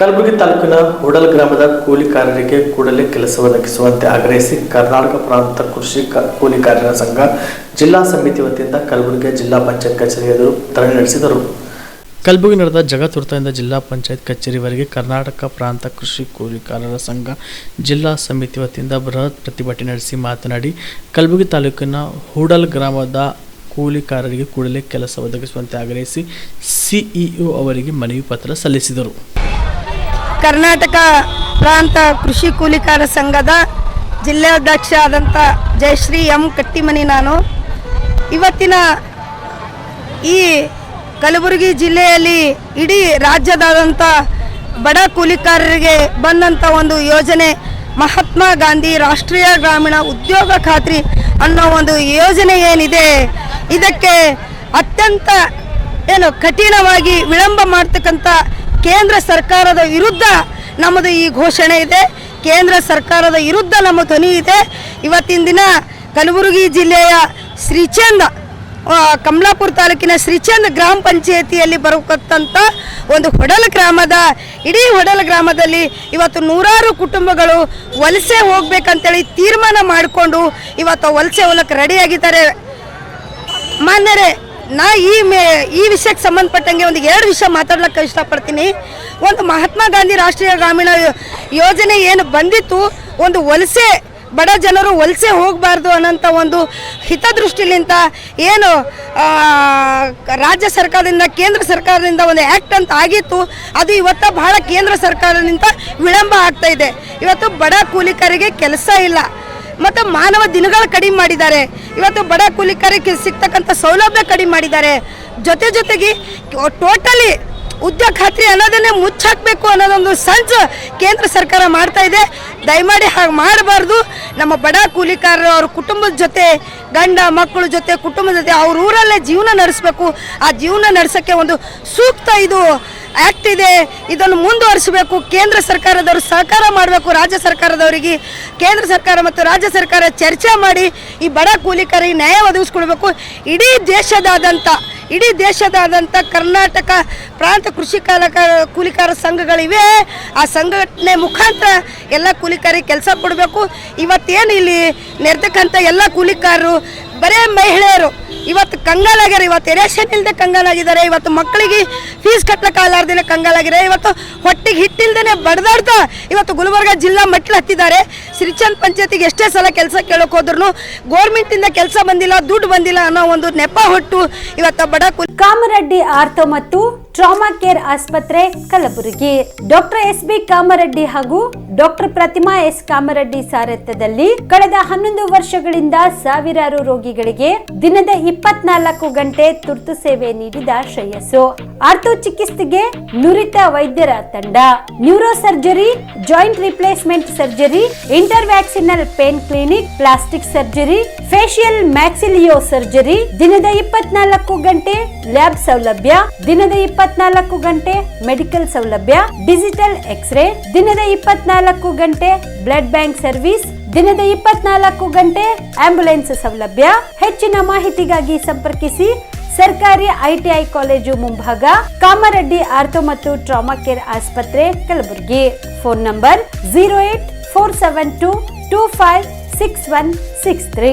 ಕಲಬುರಗಿ ತಾಲೂಕಿನ ಹುಡಲ್ ಗ್ರಾಮದ ಕೂಲಿಕಾರರಿಗೆ ಕೂಡಲೇ ಕೆಲಸ ಒದಗಿಸುವಂತೆ ಆಗ್ರಹಿಸಿ ಕರ್ನಾಟಕ ಪ್ರಾಂತ ಕೃಷಿ ಕೂಲಿಕಾರರ ಸಂಘ ಜಿಲ್ಲಾ ಸಮಿತಿ ವತಿಯಿಂದ ಕಲಬುರಗಿ ಜಿಲ್ಲಾ ಪಂಚಾಯತ್ ಕಚೇರಿ ಎದುರು ಧರಣಿ ನಡೆಸಿದರು. ಕಲಬುರಗಿ ನಡೆದ ಜಗತ್ತುರ್ತಿಯಿಂದ ಜಿಲ್ಲಾ ಪಂಚಾಯತ್ ಕಚೇರಿವರೆಗೆ ಕರ್ನಾಟಕ ಪ್ರಾಂತ ಕೃಷಿ ಕೂಲಿಕಾರರ ಸಂಘ ಜಿಲ್ಲಾ ಸಮಿತಿ ವತಿಯಿಂದ ಬೃಹತ್ ಪ್ರತಿಭಟನೆ ನಡೆಸಿ ಮಾತನಾಡಿ, ಕಲಬುರಗಿ ತಾಲೂಕಿನ ಹುಡಲ್ ಗ್ರಾಮದ ಕೂಲಿಕಾರರಿಗೆ ಕೂಡಲೇ ಕೆಲಸ ಒದಗಿಸುವಂತೆ ಆಗ್ರಹಿಸಿ ಸಿಇಒ ಅವರಿಗೆ ಮನವಿ ಪತ್ರ ಸಲ್ಲಿಸಿದರು. ಕರ್ನಾಟಕ ಪ್ರಾಂತ ಕೃಷಿ ಕೂಲಿಕಾರ ಸಂಘದ ಜಿಲ್ಲಾಧ್ಯಕ್ಷ ಆದಂಥ ಜಯಶ್ರೀ ಎಂ ಕಟ್ಟಿಮನಿ ನಾನು ಇವತ್ತಿನ ಈ ಕಲಬುರಗಿ ಜಿಲ್ಲೆಯಲ್ಲಿ ಇಡೀ ರಾಜ್ಯದಾದಂಥ ಬಡ ಕೂಲಿಕಾರರಿಗೆ ಬಂದಂಥ ಒಂದು ಯೋಜನೆ ಮಹಾತ್ಮ ಗಾಂಧಿ ರಾಷ್ಟ್ರೀಯ ಗ್ರಾಮೀಣ ಉದ್ಯೋಗ ಖಾತ್ರಿ ಅನ್ನೋ ಒಂದು ಯೋಜನೆ ಏನಿದೆ, ಇದಕ್ಕೆ ಅತ್ಯಂತ ಕಠಿಣವಾಗಿ ವಿಳಂಬ ಮಾಡ್ತಕ್ಕಂಥ ಕೇಂದ್ರ ಸರ್ಕಾರದ ವಿರುದ್ಧ ನಮ್ಮದು ಈ ಘೋಷಣೆ ಇದೆ. ಕೇಂದ್ರ ಸರ್ಕಾರದ ವಿರುದ್ಧ ನಮ್ಮ ಧ್ವನಿ ಇದೆ. ಇವತ್ತಿನ ದಿನ ಕಲಬುರಗಿ ಜಿಲ್ಲೆಯ ಶ್ರೀಚಂದ ಕಮಲಾಪುರ ತಾಲೂಕಿನ ಶ್ರೀಚಂದ ಗ್ರಾಮ ಪಂಚಾಯತಿಯಲ್ಲಿ ಬರತಕ್ಕಂಥ ಒಂದು ಹೊಡಲ ಗ್ರಾಮದ ಇಡೀ ಹೊಡಲ ಗ್ರಾಮದಲ್ಲಿ ಇವತ್ತು ನೂರಾರು ಕುಟುಂಬಗಳು ವಲಸೆ ಹೋಗ್ಬೇಕಂತೇಳಿ ತೀರ್ಮಾನ ಮಾಡಿಕೊಂಡು ಇವತ್ತು ವಲಸೆ ಹೋಗಕ್ಕೆ ರೆಡಿಯಾಗಿದ್ದಾರೆ. ಮಾನ್ಯರೇ, ನಾ ಈ ವಿಷಯಕ್ಕೆ ಸಂಬಂಧಪಟ್ಟಂಗೆ ಒಂದು 2 ವಿಷಯ ಮಾತಾಡ್ಲಿಕ್ಕೆ ಇಷ್ಟಪಡ್ತೀನಿ. ಒಂದು ಮಹಾತ್ಮ ಗಾಂಧಿ ರಾಷ್ಟ್ರೀಯ ಗ್ರಾಮೀಣ ಯೋಜನೆ ಏನು ಬಂದಿತ್ತು, ಒಂದು ವಲಸೆ ಬಡ ಜನರು ವಲಸೆ ಹೋಗಬಾರ್ದು ಅನ್ನೋಂಥ ಒಂದು ಹಿತದೃಷ್ಟಿಲಿಂದ ಏನು ರಾಜ್ಯ ಸರ್ಕಾರದಿಂದ ಕೇಂದ್ರ ಸರ್ಕಾರದಿಂದ ಒಂದು ಆ್ಯಕ್ಟ್ ಅಂತ ಆಗಿತ್ತು, ಅದು ಇವತ್ತು ಬಹಳ ಕೇಂದ್ರ ಸರ್ಕಾರದಿಂದ ವಿಳಂಬ ಆಗ್ತಾ ಇದೆ. ಇವತ್ತು ಬಡ ಕೂಲಿಕರಿಗೆ ಕೆಲಸ ಇಲ್ಲ ಮತ್ತು ಮಾನವ ದಿನಗಳು ಕಡಿಮೆ ಮಾಡಿದ್ದಾರೆ. ಇವತ್ತು ಬಡ ಕೂಲಿಕರಿಗೆ ಸಿಗ್ತಕ್ಕಂಥ ಸೌಲಭ್ಯ ಕಡಿಮೆ ಮಾಡಿದ್ದಾರೆ. ಜೊತೆಗೆ ಟೋಟಲಿ ಉದ್ಯೋಗ ಖಾತ್ರಿ ಅನ್ನೋದನ್ನೇ ಮುಚ್ಚಾಕಬೇಕು ಅನ್ನೋದೊಂದು ಸಂಚು ಕೇಂದ್ರ ಸರ್ಕಾರ ಮಾಡ್ತಾ ಇದೆ. ದಯಮಾಡಿ ಹಾಗೆ ಮಾಡಬಾರ್ದು. ನಮ್ಮ ಬಡ ಕೂಲಿಕಾರರು ಅವ್ರ ಕುಟುಂಬದ ಜೊತೆ, ಗಂಡ ಮಕ್ಕಳ ಜೊತೆ, ಕುಟುಂಬದ ಜೊತೆ ಅವ್ರ ಊರಲ್ಲೇ ಜೀವನ ನಡೆಸಬೇಕು. ಆ ಜೀವನ ನಡೆಸೋಕ್ಕೆ ಒಂದು ಸೂಕ್ತ ಇದು ಆ್ಯಕ್ಟ್ ಇದೆ. ಇದನ್ನು ಮುಂದುವರಿಸಬೇಕು. ಕೇಂದ್ರ ಸರ್ಕಾರದವರು ಸಹಕಾರ ಮಾಡಬೇಕು. ರಾಜ್ಯ ಸರ್ಕಾರದವರಿಗೆ ಕೇಂದ್ರ ಸರ್ಕಾರ ಮತ್ತು ರಾಜ್ಯ ಸರ್ಕಾರ ಚರ್ಚೆ ಮಾಡಿ ಈ ಬಡ ಕೂಲಿಕರಿಗೆ ನ್ಯಾಯ ಒದಗಿಸ್ಕೊಳ್ಬೇಕು. ಇಡೀ ದೇಶದಾದಂಥ ಕರ್ನಾಟಕ ಪ್ರಾಂತ ಕೃಷಿ ಕೂಲಿಕಾರ ಸಂಘಗಳಿವೆ. ಆ ಸಂಘಟನೆ ಮುಖಾಂತರ ಎಲ್ಲ ಕೂಲಿಕಾರಿಗೆ ಕೆಲಸ ಕೊಡಬೇಕು. ಇವತ್ತೇನು ಇಲ್ಲಿ ನೆರೆತಕ್ಕಂಥ ಎಲ್ಲ ಕೂಲಿಕಾರರು ಬರೇ ಮಹಿಳೆಯರು ಇವತ್ತು ಕಂಗಾಲಾಗ್ಯಾರ. ಇವತ್ತು ರೇಷನ್ ಇಲ್ಲದೆ ಕಂಗಾಲಾಗಿದ್ದಾರೆ. ಇವತ್ತು ಮಕ್ಕಳಿಗೆ ಫೀಸ್ ಕಟ್ಟಲಿಕ್ಕಾಗಲಾರ್ದೇ ಕಂಗಾಲಾಗಿದ್ದಾರೆ. ಇವತ್ತು ಹೊಟ್ಟೆಗೆ ಹಿಟ್ಟಿಲ್ದೇ ಬಡ್ದಾಡ್ತಾ ಇವತ್ತು ಗುಲ್ಬರ್ಗ ಜಿಲ್ಲಾ ಮೆಟ್ಲು ಹತ್ತಿದ್ದಾರೆ. ಶ್ರೀಚಂದ್ ಪಂಚಾಯತಿಗೆ ಎಷ್ಟೇ ಸಲ ಕೆಲಸ ಕೇಳೋಕೆ ಹೋದ್ರೂ ಗೋರ್ಮೆಂಟಿಂದ ಕೆಲಸ ಬಂದಿಲ್ಲ, ದುಡ್ಡು ಬಂದಿಲ್ಲ ಅನ್ನೋ ಒಂದು ನೆಪ ಹೊಟ್ಟು ಇವತ್ತು ಬಡ ಕಾಮರೆಡ್ಡಿ ಆರ್ಥೋ ಮತ್ತು ಟ್ರಾಮಾ ಕೇರ್ ಆಸ್ಪತ್ರೆ ಕಲಬುರಗಿ ಡಾಕ್ಟರ್ ಎಸ್.ಬಿ. ಕಾಮರೆಡ್ಡಿ ಹಾಗೂ ಡಾಕ್ಟರ್ ಪ್ರತಿಮಾ ಎಸ್. ಕಾಮರೆಡ್ಡಿ ಸಾರಥ್ಯದಲ್ಲಿ ಕಳೆದ 11 ವರ್ಷಗಳಿಂದ ಸಾವಿರಾರು ರೋಗಿಗಳಿಗೆ ದಿನದ 24 ಗಂಟೆ ತುರ್ತು ಸೇವೆ ನೀಡಿದ ಶ್ರೇಯಸ್ಸು. ಆರ್ಥೋ ಚಿಕಿತ್ಸೆಗೆ ನುರಿತ ವೈದ್ಯರ ತಂಡ, neuro surgery, joint replacement surgery, interventional pain clinic, plastic surgery, facial maxillo surgery, ದಿನದ 24 ಗಂಟೆ ಲ್ಯಾಬ್ ಸೌಲಭ್ಯ, ದಿನದ 24 ಗಂಟೆ ಮೆಡಿಕಲ್ ಸೌಲಭ್ಯ, ಡಿಜಿಟಲ್ ಎಕ್ಸ್ರೇ, ದಿನದ 24 ಗಂಟೆ ಬ್ಲಡ್ ಬ್ಯಾಂಕ್ ಸರ್ವಿಸ್, ದಿನದ 24 ಗಂಟೆ ಆಂಬ್ಯುಲೆನ್ಸ್ ಸೌಲಭ್ಯ. ಹೆಚ್ಚಿನ ಮಾಹಿತಿಗಾಗಿ ಸಂಪರ್ಕಿಸಿ ಸರ್ಕಾರಿ ITI ಕಾಲೇಜು ಮುಂಭಾಗ, ಕಾಮರೆಡ್ಡಿ ಆರ್ಥೋ ಮತ್ತು ಟ್ರಾಮಾ ಕೇರ್ ಆಸ್ಪತ್ರೆ ಕಲಬುರಗಿ. Phone number 084722566163.